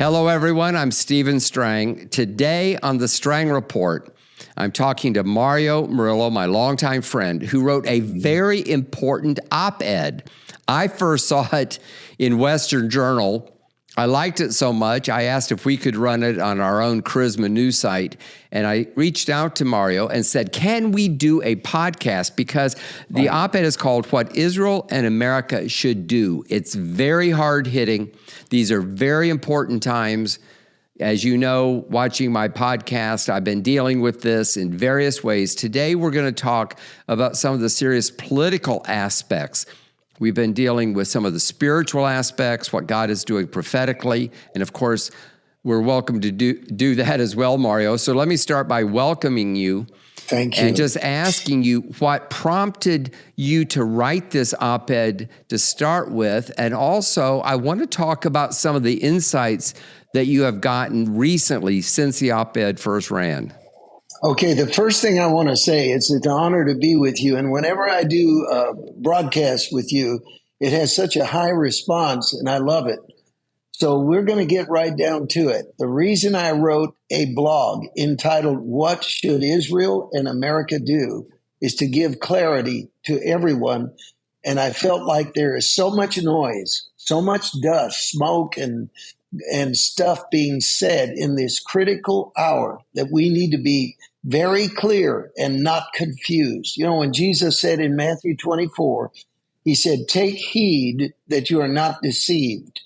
Hello, everyone. I'm Stephen Strang. Today on the Strang Report, I'm talking to Mario Murillo, my longtime friend, who wrote a very important op-ed. I first saw it in Western Journal. I liked it so much, I asked if we could run it on our own Charisma news site. And I reached out to Mario and said, can we do a podcast? Because the op-ed is called What Israel and America Should Do. It's very hard-hitting. These are very important times. As you know, watching my podcast, I've been dealing with this in various ways. Today, we're going to talk about some of the serious political aspects. We've been dealing with some of the spiritual aspects, what God is doing prophetically, and of course, we're welcome to do that as well, Mario. So let me start by welcoming you. Thank you. And just asking you what prompted you to write this op-ed to start with. And also, I want to talk about some of the insights that you have gotten recently since the op-ed first ran. Okay, the first thing I want to say, it's an honor to be with you. And whenever I do a broadcast with you, it has such a high response, and I love it. So we're going to get right down to it. The reason I wrote a blog entitled, What Should Israel and America Do? Is to give clarity to everyone. And I felt like there is so much noise, so much dust, smoke, and stuff being said in this critical hour that we need to be very clear and not confused. You know, when Jesus said in Matthew 24, he said, take heed that you are not deceived.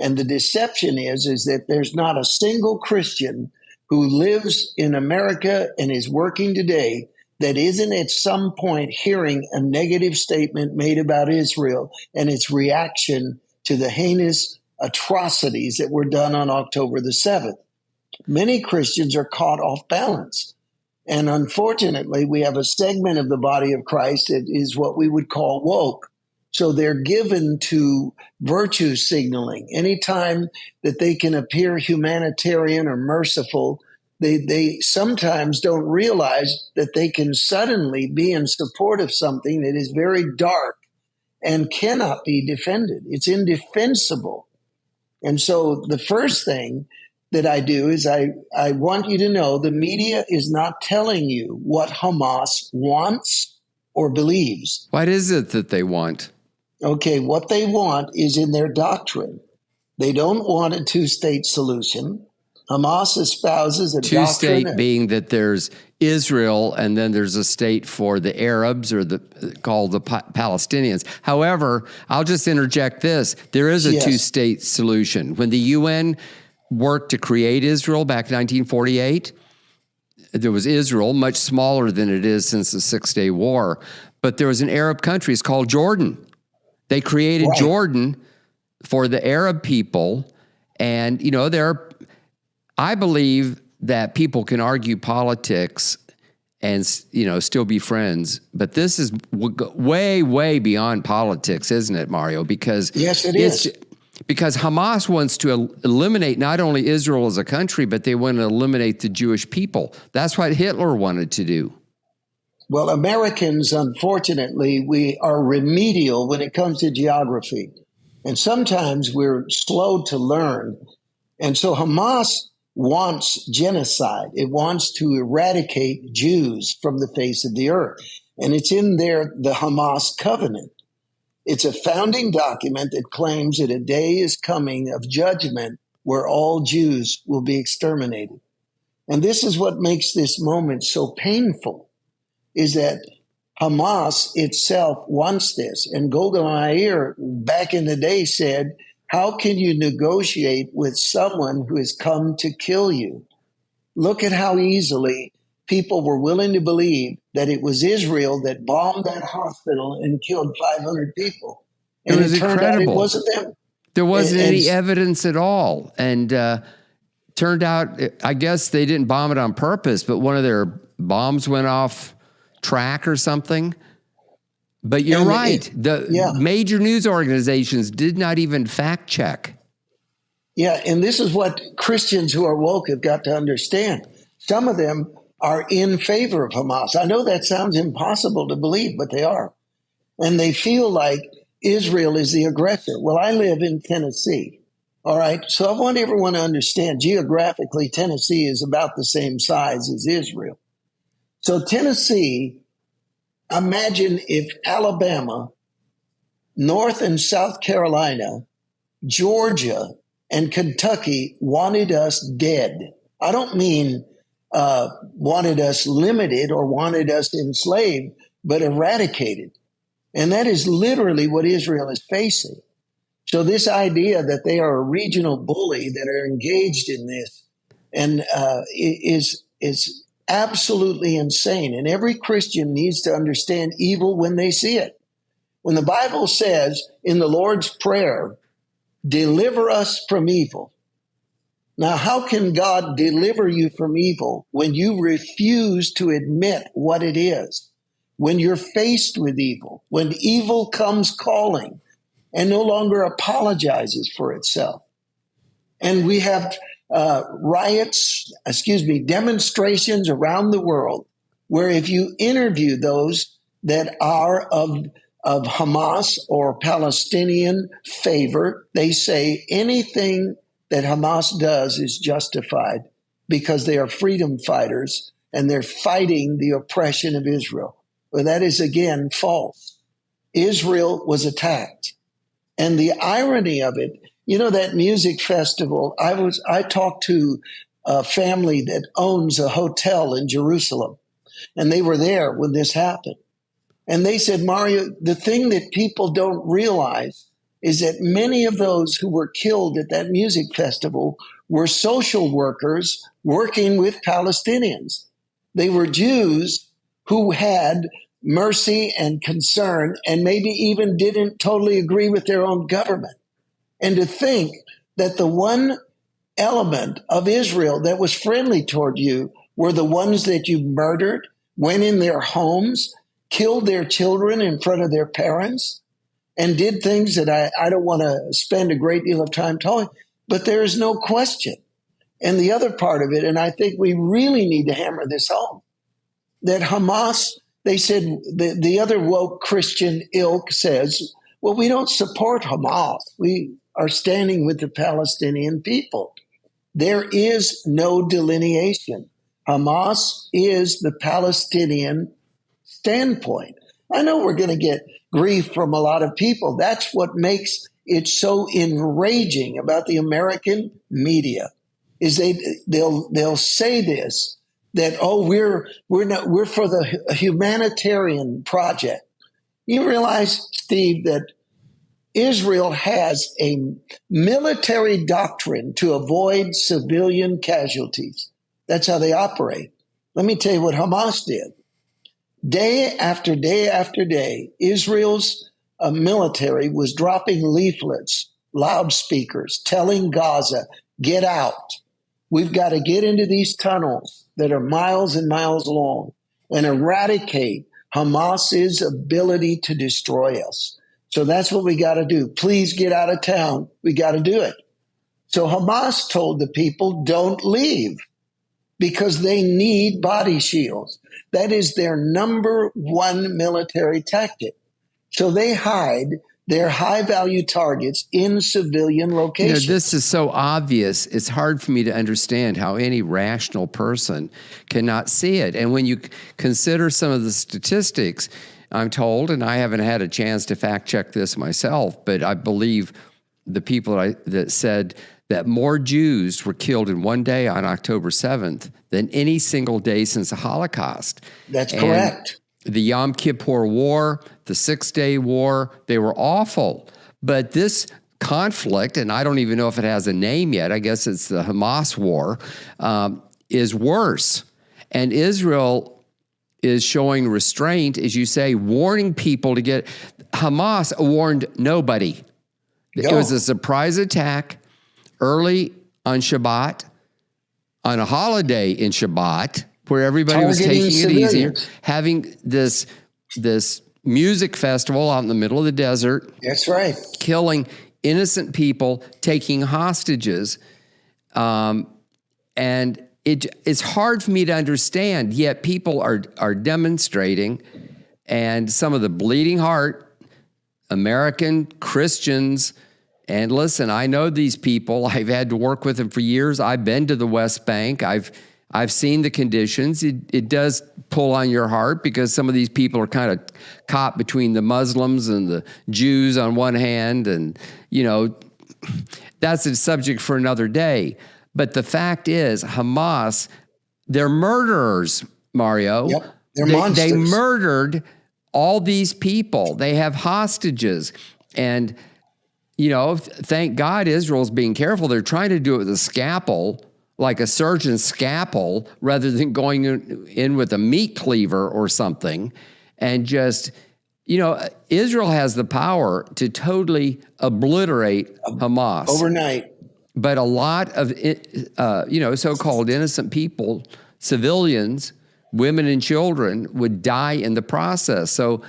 And the deception is that there's not a single Christian who lives in America and is working today that isn't at some point hearing a negative statement made about Israel and its reaction to the heinous atrocities that were done on October the 7th. Many Christians are caught off balance. And unfortunately, we have a segment of the body of Christ that is what we would call woke. So they're given to virtue signaling. Anytime that they can appear humanitarian or merciful, they sometimes don't realize that they can suddenly be in support of something that is very dark and cannot be defended. It's indefensible. And so the first thing that I do is I want you to know the media is not telling you what Hamas wants or believes. What is it that they want? Okay, what they want is in their doctrine. They don't want a two-state solution. Hamas espouses a doctrine. Two-state being that there's Israel and then there's a state for the Arabs or called the Palestinians. However, I'll just interject this. There is a two-state solution. When the UN worked to create Israel back in 1948, there was Israel, much smaller than it is since the Six-Day War. But there was an Arab country. It's called Jordan. They created Jordan for the Arab people. And, you know, I believe that people can argue politics and, you know, still be friends. But this is way, way beyond politics, isn't it, Mario? Because yes, it is. Because Hamas wants to eliminate not only Israel as a country, but they want to eliminate the Jewish people. That's what Hitler wanted to do. Well, Americans, unfortunately, we are remedial when it comes to geography. And sometimes we're slow to learn. And so Hamas wants genocide. It wants to eradicate Jews from the face of the earth. And it's in there, the Hamas covenant. It's a founding document that claims that a day is coming of judgment where all Jews will be exterminated. And this is what makes this moment so painful, is that Hamas itself wants this. And Golda Meir back in the day said, how can you negotiate with someone who has come to kill you? Look at how easily people were willing to believe that it was Israel that bombed that hospital and killed 500 people. And it turned out it wasn't them. There wasn't any evidence at all. And turned out, I guess they didn't bomb it on purpose, but one of their bombs went off track or something. But you're right. Major news organizations did not even fact check. Yeah, and this is what Christians who are woke have got to understand. Some of them are in favor of Hamas. I know that sounds impossible to believe, but they are. And they feel like Israel is the aggressor. Well, I live in Tennessee. All right. So I want everyone to understand geographically, Tennessee is about the same size as Israel. So Tennessee, imagine if Alabama, North and South Carolina, Georgia, and Kentucky wanted us dead. I don't mean wanted us limited or wanted us enslaved, but eradicated. And that is literally what Israel is facing. So this idea that they are a regional bully that are engaged in this and is absolutely insane. And every Christian needs to understand evil when they see it. When the Bible says in the Lord's Prayer, deliver us from evil. Now, how can God deliver you from evil when you refuse to admit what it is? When you're faced with evil, when evil comes calling and no longer apologizes for itself. And we have demonstrations around the world where if you interview those that are of Hamas or Palestinian favor, they say anything that Hamas does is justified because they are freedom fighters and they're fighting the oppression of Israel. Well, that is again false. Israel was attacked. And the irony of it, that music festival, I talked to a family that owns a hotel in Jerusalem, and they were there when this happened. And they said, Mario, the thing that people don't realize is that many of those who were killed at that music festival were social workers working with Palestinians. They were Jews who had mercy and concern and maybe even didn't totally agree with their own government. And to think that the one element of Israel that was friendly toward you were the ones that you murdered, went in their homes, killed their children in front of their parents, and did things that I don't want to spend a great deal of time talking, but there is no question. And the other part of it, and I think we really need to hammer this home, that Hamas, they said, the other woke Christian ilk says, well, we don't support Hamas. We are standing with the Palestinian people. There is no delineation. Hamas is the Palestinian standpoint. I know we're going to get grief from a lot of people. That's what makes it so enraging about the American media is they'll say this, that, oh, we're for the humanitarian project. You realize, Steve, that Israel has a military doctrine to avoid civilian casualties. That's how they operate. Let me tell you what Hamas did. Day after day after day, Israel's military was dropping leaflets, loudspeakers, telling Gaza, get out. We've got to get into these tunnels that are miles and miles long and eradicate Hamas's ability to destroy us. So that's what we got to do. Please get out of town. We got to do it. So Hamas told the people, don't leave, because they need body shields. That is their number one military tactic. So they hide their high-value targets in civilian locations. This is so obvious. It's hard for me to understand how any rational person cannot see it. And when you consider some of the statistics, I'm told, and I haven't had a chance to fact-check this myself, but I believe the people that said that more Jews were killed in one day on October 7th than any single day since the Holocaust. That's correct. The Yom Kippur War, the Six-Day War, they were awful. But this conflict, and I don't even know if it has a name yet, I guess it's the Hamas War, is worse. And Israel is showing restraint, as you say, warning people to get. Hamas warned nobody. No. It was a surprise attack early on Shabbat, on a holiday in Shabbat, where everybody was taking it easier, having this music festival out in the middle of the desert. That's right. Killing innocent people, taking hostages. And it's hard for me to understand, yet people are demonstrating, and some of the bleeding heart American Christians And listen, I know these people. I've had to work with them for years. I've been to the West Bank. I've seen the conditions. It does pull on your heart because some of these people are kind of caught between the Muslims and the Jews on one hand. And, that's a subject for another day. But the fact is, Hamas, they're murderers, Mario. Yep. They're monsters. They murdered all these people. They have hostages. And, thank God Israel's being careful. They're trying to do it with a scalpel, like a surgeon's scalpel, rather than going in with a meat cleaver or something. And just, Israel has the power to totally obliterate Hamas overnight. But a lot of, so-called innocent people, civilians, women and children would die in the process. So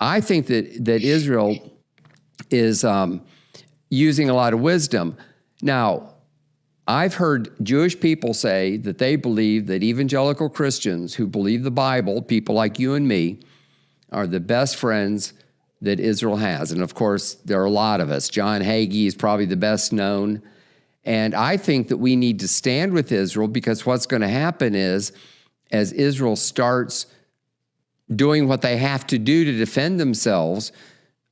I think that Israel is using a lot of wisdom. Now, I've heard Jewish people say that they believe that evangelical Christians who believe the Bible, people like you and me, are the best friends that Israel has. And of course, there are a lot of us. John Hagee is probably the best known. And I think that we need to stand with Israel because what's going to happen is, as Israel starts doing what they have to do to defend themselves,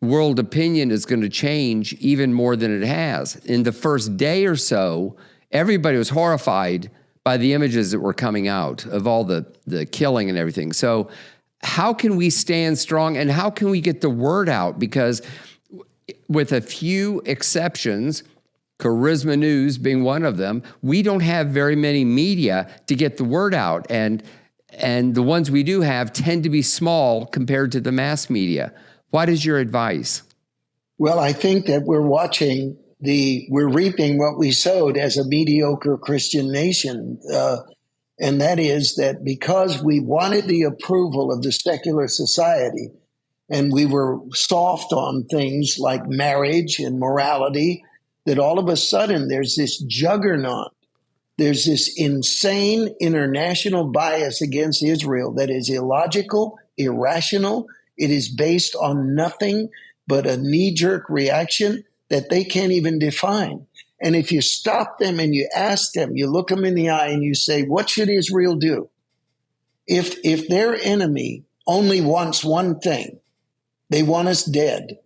world opinion is going to change even more than it has. In the first day or so, everybody was horrified by the images that were coming out of all the killing and everything. So how can we stand strong and how can we get the word out? Because with a few exceptions, Charisma News being one of them, we don't have very many media to get the word out. And the ones we do have tend to be small compared to the mass media. What is your advice? Well, I think that we're reaping what we sowed as a mediocre Christian nation. And that is that because we wanted the approval of the secular society and we were soft on things like marriage and morality, that all of a sudden there's this juggernaut. There's this insane international bias against Israel that is illogical, irrational. It is based on nothing but a knee-jerk reaction that they can't even define. And if you stop them and you ask them, you look them in the eye and you say, what should Israel do? If their enemy only wants one thing, they want us dead.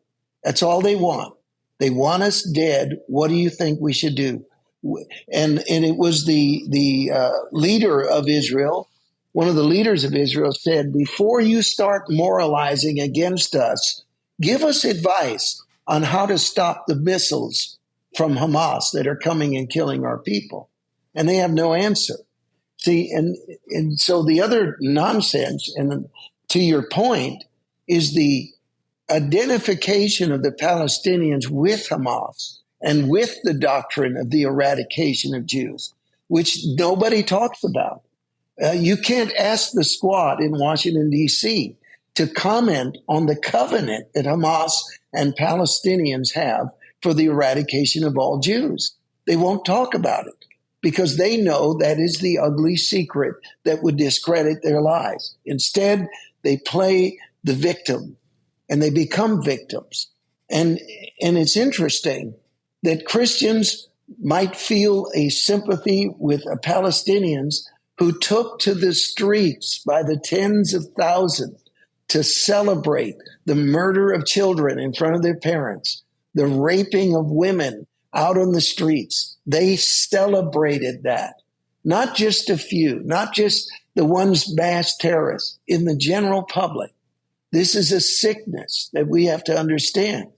That's all they want. They want us dead. What do you think we should do? And it was the leader of Israel, one of the leaders of Israel said, before you start moralizing against us, give us advice on how to stop the missiles from Hamas that are coming and killing our people. And they have no answer. See, and so the other nonsense, and to your point, is the identification of the Palestinians with Hamas and with the doctrine of the eradication of Jews, which nobody talks about. You can't ask the squad in Washington, D.C. to comment on the covenant that Hamas and Palestinians have for the eradication of all Jews. They won't talk about it because they know that is the ugly secret that would discredit their lives. Instead, they play the victim and they become victims. And it's interesting that Christians might feel a sympathy with Palestinians who took to the streets by the tens of thousands to celebrate the murder of children in front of their parents, the raping of women out on the streets. They celebrated that. Not just a few, not just the ones mass terrorists, in the general public. This is a sickness that we have to understand.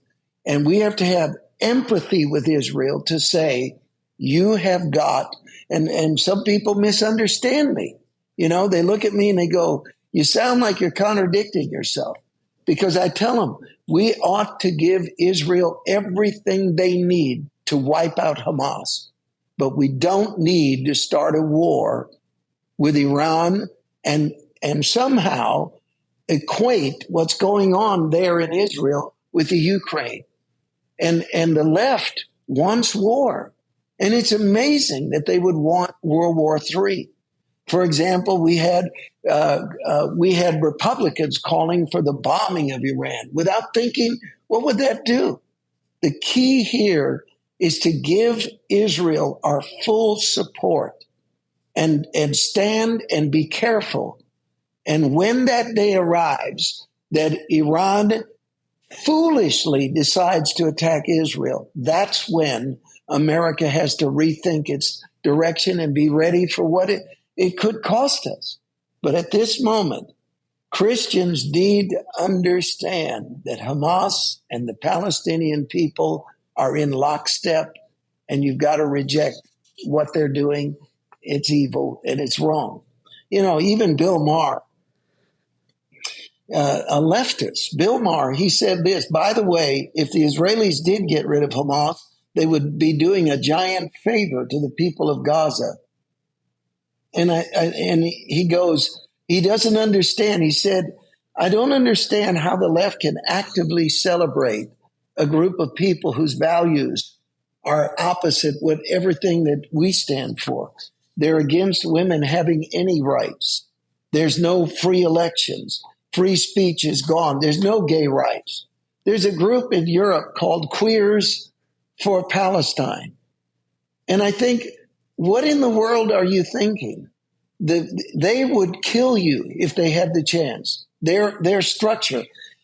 And we have to have empathy with Israel to say, you have got, and some people misunderstand me. You know, they look at me and they go, you sound like you're contradicting yourself. Because I tell them, we ought to give Israel everything they need to wipe out Hamas. But we don't need to start a war with Iran and somehow equate what's going on there in Israel with the Ukraine. And the left wants war. And it's amazing that they would want World War III. For example, we had Republicans calling for the bombing of Iran without thinking, what would that do? The key here is to give Israel our full support and stand and be careful. And when that day arrives, that Iran foolishly decides to attack Israel, that's when America has to rethink its direction and be ready for what it could cost us. But at this moment, Christians need to understand that Hamas and the Palestinian people are in lockstep, and you've got to reject what they're doing. It's evil and it's wrong. You know, even Bill Maher, a leftist, Bill Maher, he said this, by the way, if the Israelis did get rid of Hamas, they would be doing a giant favor to the people of Gaza. And he goes, he doesn't understand. He said, I don't understand how the left can actively celebrate a group of people whose values are opposite with everything that we stand for. They're against women having any rights. There's no free elections. Free speech is gone. There's no gay rights. There's a group in Europe called Queers for Palestine. And I think, what in the world are you thinking? They would kill you if they had the chance. Their structure.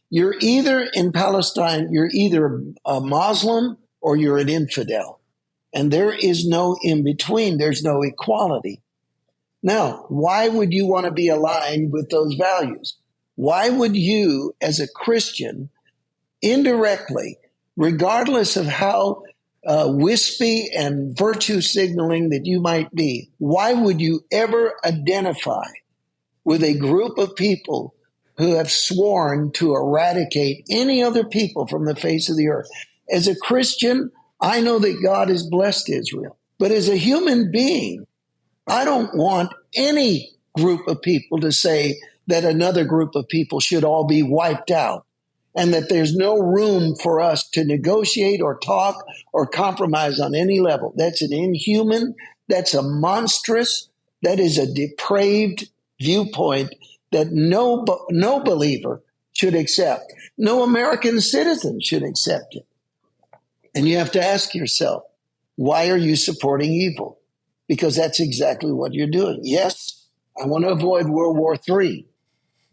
You're either in Palestine, you're either a Muslim or you're an infidel. And there is no in between. There's no equality. Now, why would you want to be aligned with those values? Why would you, as a Christian, indirectly, regardless of how wispy and virtue signaling that you might be, why would you ever identify with a group of people who have sworn to eradicate any other people from the face of the earth? As a Christian, I know that God has blessed Israel. But as a human being, I don't want any group of people to say that another group of people should all be wiped out, and that there's no room for us to negotiate or talk or compromise on any level. That's an inhuman, that's a monstrous, that is a depraved viewpoint that no believer should accept. No American citizen should accept it. And you have to ask yourself, why are you supporting evil? Because that's exactly what you're doing. Yes, I want to avoid World War III.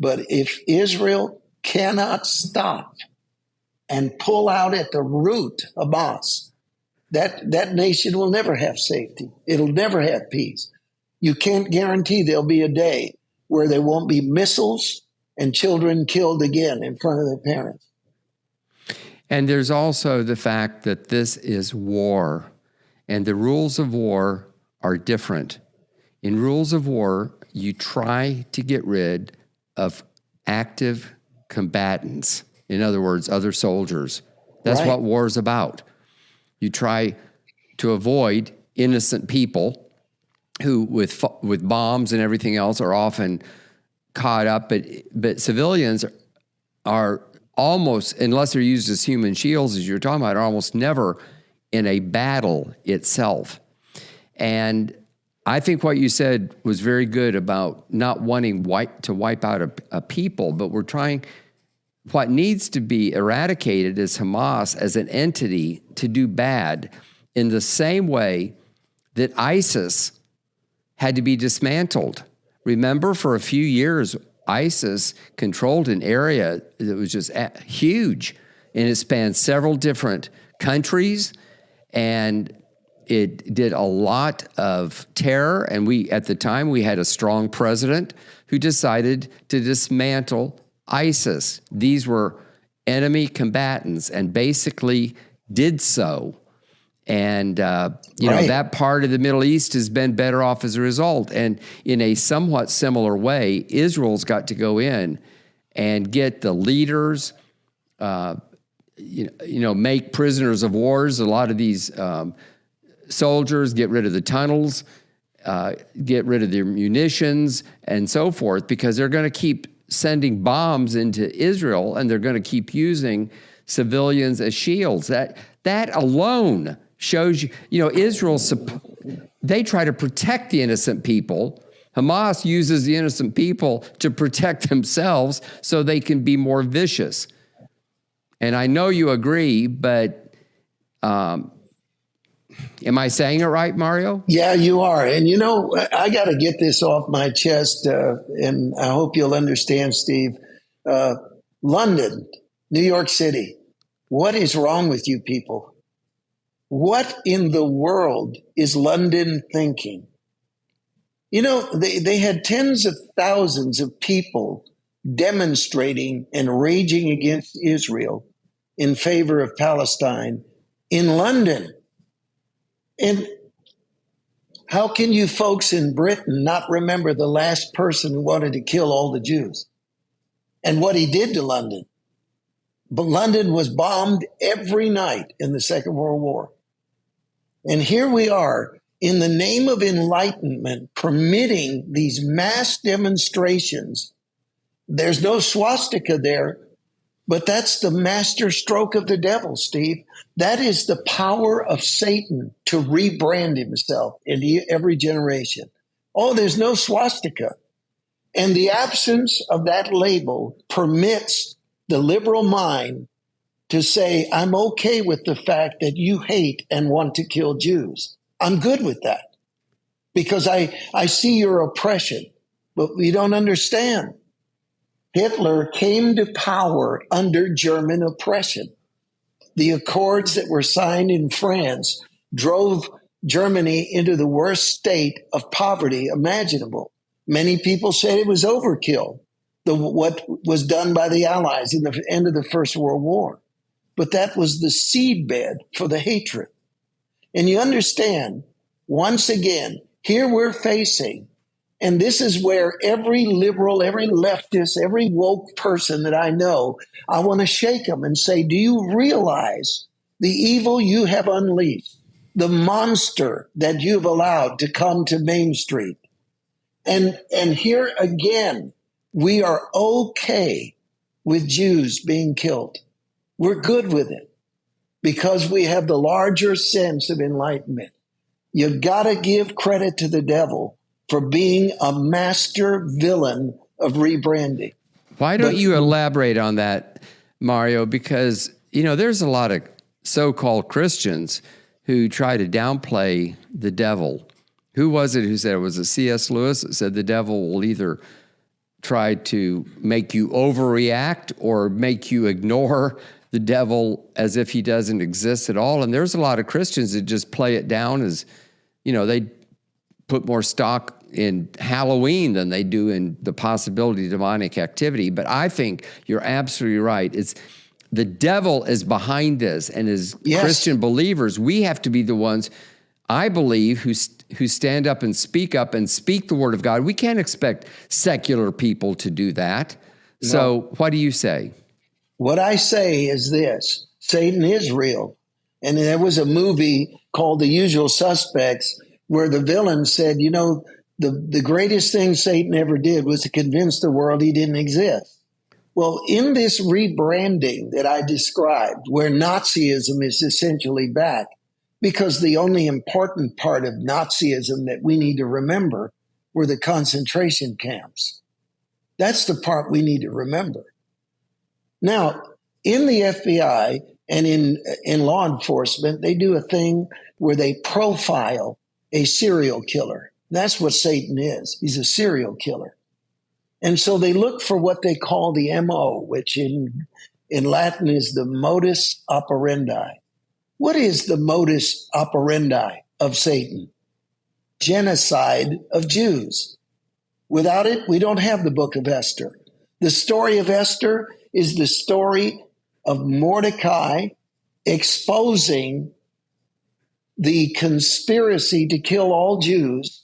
But if Israel cannot stop and pull out at the root Hamas, that nation will never have safety. It'll never have peace. You can't guarantee there'll be a day where there won't be missiles and children killed again in front of their parents. And there's also the fact that this is war, and the rules of war are different. In rules of war, you try to get rid of active combatants. In other words, other soldiers. That's Right. what war is about. You try to avoid innocent people who, with bombs and everything else, are often caught up. But civilians are almost, unless they're used as human shields, as you're talking about, are almost never in a battle itself. And I think what you said was very good about not wanting to wipe out a people, but we're trying, what needs to be eradicated is Hamas as an entity to do bad in the same way that ISIS had to be dismantled. Remember, for a few years, ISIS controlled an area that was just huge, and it spanned several different countries, and it did a lot of terror. And at the time, we had a strong president who decided to dismantle ISIS. These were enemy combatants and basically did so. And, you know, that part of the Middle East has been better off as a result. And in a somewhat similar way, Israel's got to go in and get the leaders, make prisoners of wars. A lot of these soldiers, get rid of the tunnels, get rid of their munitions and so forth, because they're going to keep sending bombs into Israel, and they're going to keep using civilians as shields. That alone shows you, Israel, they try to protect the innocent people. Hamas uses the innocent people to protect themselves so they can be more vicious. And I know you agree, but Am I saying it right, Mario? Yeah, you are. And you know, I got to get this off my chest, and I hope you'll understand, Steve. Uh, London, New York City, what is wrong with you people? What in the world is London thinking? You know, they had tens of thousands of people demonstrating and raging against Israel in favor of Palestine in London. And how can you folks in Britain not remember the last person who wanted to kill all the Jews and what he did to London? But London was bombed every night in the Second World War. And here we are in the name of enlightenment, permitting these mass demonstrations. There's no swastika there, but that's the master stroke of the devil, Steve. That is the power of Satan to rebrand himself in every generation. Oh, there's no swastika. And the absence of that label permits the liberal mind to say, I'm okay with the fact that you hate and want to kill Jews. I'm good with that because I see your oppression, but we don't understand. Hitler came to power under German oppression. The accords that were signed in France drove Germany into the worst state of poverty imaginable. Many people said it was overkill, what was done by the Allies in the end of the First World War. But that was the seedbed for the hatred. And you understand, once again, here we're facing, and this is where every liberal, every leftist, every woke person that I know, I want to shake them and say, do you realize the evil you have unleashed, the monster that you've allowed to come to Main Street? And here again, we are okay with Jews being killed. We're good with it because we have the larger sense of enlightenment. You've got to give credit to the devil for being a master villain of rebranding. Why don't you elaborate on that, Mario? Because, you know, there's a lot of so-called Christians who try to downplay the devil. Who was it who said it? Was it C.S. Lewis that said the devil will either try to make you overreact or make you ignore the devil as if he doesn't exist at all? And there's a lot of Christians that just play it down as, you know, they put more stock in Halloween than they do in the possibility of demonic activity. But I think you're absolutely right. It's the devil is behind this, and as Christian believers, we have to be the ones, I believe, who stand up and speak the word of God. We can't expect secular people to do that. No. So what do you say? What I say is this: Satan is real. And there was a movie called The Usual Suspects where the villain said, you know, the greatest thing Satan ever did was to convince the world he didn't exist. Well, in this rebranding that I described, where Nazism is essentially back, because the only important part of Nazism that we need to remember were the concentration camps. That's the part we need to remember. Now, in the FBI and in law enforcement, they do a thing where they profile a serial killer. That's what Satan is. He's a serial killer. And so they look for what they call the MO, which in Latin is the modus operandi. What is the modus operandi of Satan? Genocide of Jews. Without it, we don't have the book of Esther. The story of Esther is the story of Mordecai exposing the conspiracy to kill all Jews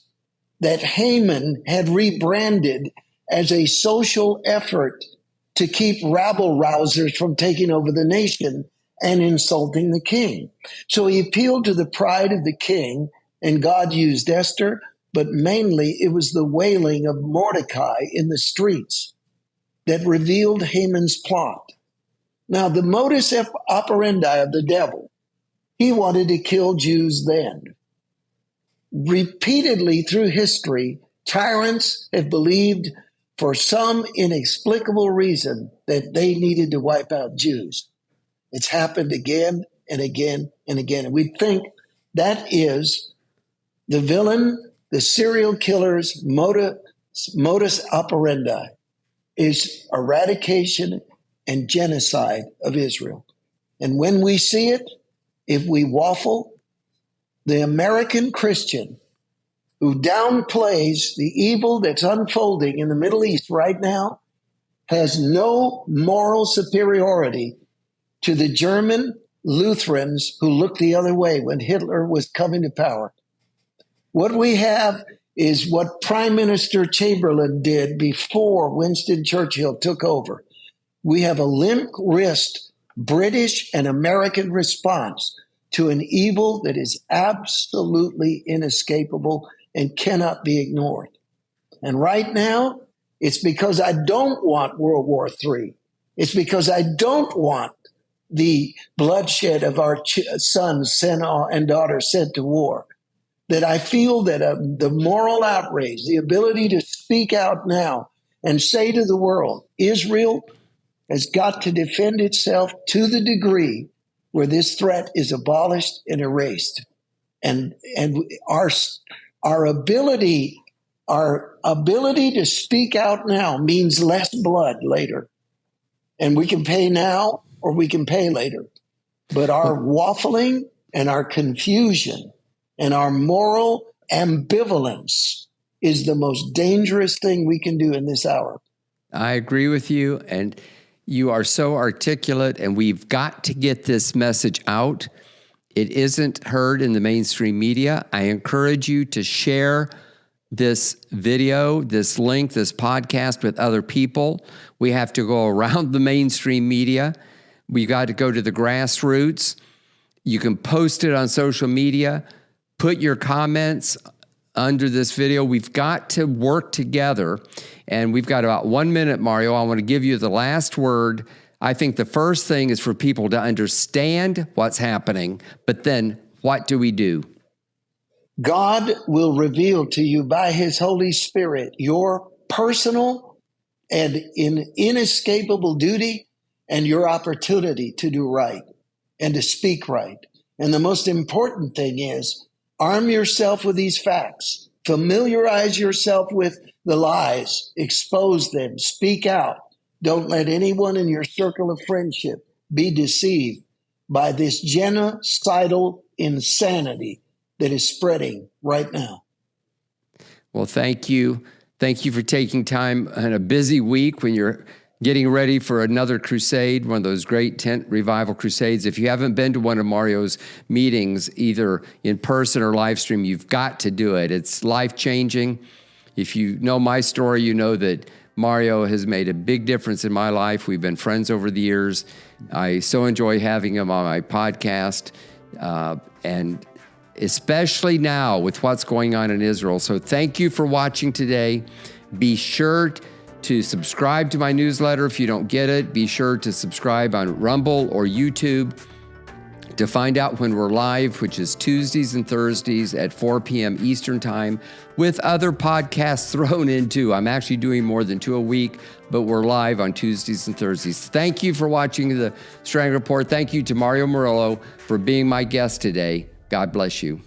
that Haman had rebranded as a social effort to keep rabble-rousers from taking over the nation and insulting the king. So he appealed to the pride of the king, and God used Esther, but mainly it was the wailing of Mordecai in the streets that revealed Haman's plot. Now, the modus operandi of the devil, he wanted to kill Jews then. Repeatedly through history, tyrants have believed for some inexplicable reason that they needed to wipe out Jews. It's happened again and again and again. And we think That is the villain, the serial killer's modus operandi is eradication and genocide of Israel. And when we see it, if we waffle, the American Christian who downplays the evil that's unfolding in the Middle East right now has no moral superiority to the German Lutherans who looked the other way when Hitler was coming to power. What we have is what Prime Minister Chamberlain did before Winston Churchill took over. We have a limp wrist British and American response to an evil that is absolutely inescapable and cannot be ignored. And right now, it's because I don't want World War III. It's because I don't want the bloodshed of our sons and daughters sent to war that I feel that the moral outrage, the ability to speak out now and say to the world, Israel has got to defend itself to the degree where this threat is abolished and erased. And our ability to speak out now means less blood later. And we can pay now or we can pay later. But our waffling and our confusion and our moral ambivalence is the most dangerous thing we can do in this hour. I agree with you. And you are so articulate, and we've got to get this message out. It isn't heard in the mainstream media. I encourage you to share this video, this link, this podcast with other people. We have to go around the mainstream media. We got to go to the grassroots. You can post it on social media. Put your comments under this video. We've got to work together. And we've got about 1 minute, Mario. I want to give you the last word. I think the first thing is for people to understand what's happening, but then what do we do? God will reveal to you by his Holy Spirit your personal and inescapable duty and your opportunity to do right and to speak right. And the most important thing is arm yourself with these facts. Familiarize yourself with the lies. Expose them. Speak out. Don't let anyone in your circle of friendship be deceived by this genocidal insanity that is spreading right now. Well, thank you. Thank you for taking time in a busy week when you're getting ready for another crusade, one of those great tent revival crusades. If you haven't been to one of Mario's meetings, either in person or live stream, you've got to do it. It's life-changing. If you know my story, you know that Mario has made a big difference in my life. We've been friends over the years. I so enjoy having him on my podcast, and especially now with what's going on in Israel. So thank you for watching today. Be sure to subscribe to my newsletter if you don't get it. Be sure to subscribe on Rumble or YouTube to find out when we're live, which is Tuesdays and Thursdays at 4 p.m. Eastern Time, with other podcasts thrown in too. I'm actually doing more than 2 a week, but we're live on Tuesdays and Thursdays. Thank you for watching the Strang Report. Thank you to Mario Murillo for being my guest today. God bless you.